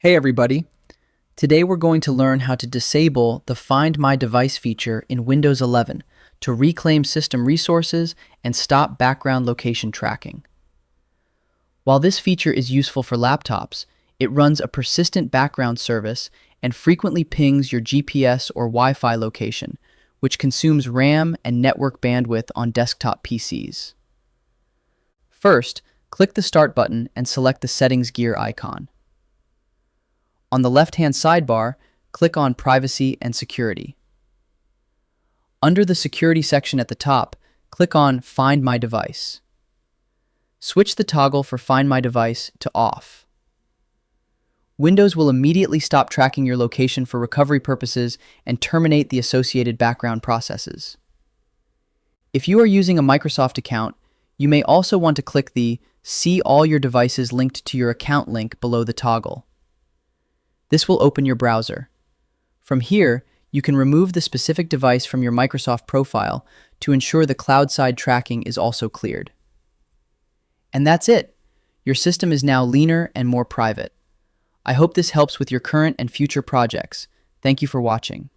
Hey everybody! Today we're going to learn how to disable the Find My Device feature in Windows 11 to reclaim system resources and stop background location tracking. While this feature is useful for laptops, it runs a persistent background service and frequently pings your GPS or Wi-Fi location, which consumes RAM and network bandwidth on desktop PCs. First, click the Start button and select the Settings gear icon. On the left-hand sidebar, click on Privacy and Security. Under the Security section at the top, click on Find My Device. Switch the toggle for Find My Device to Off. Windows will immediately stop tracking your location for recovery purposes and terminate the associated background processes. If you are using a Microsoft account, you may also want to click the See All Your Devices Linked to Your Account link below the toggle. This will open your browser. From here, you can remove the specific device from your Microsoft profile to ensure the cloud-side tracking is also cleared. And that's it. Your system is now leaner and more private. I hope this helps with your current and future projects. Thank you for watching.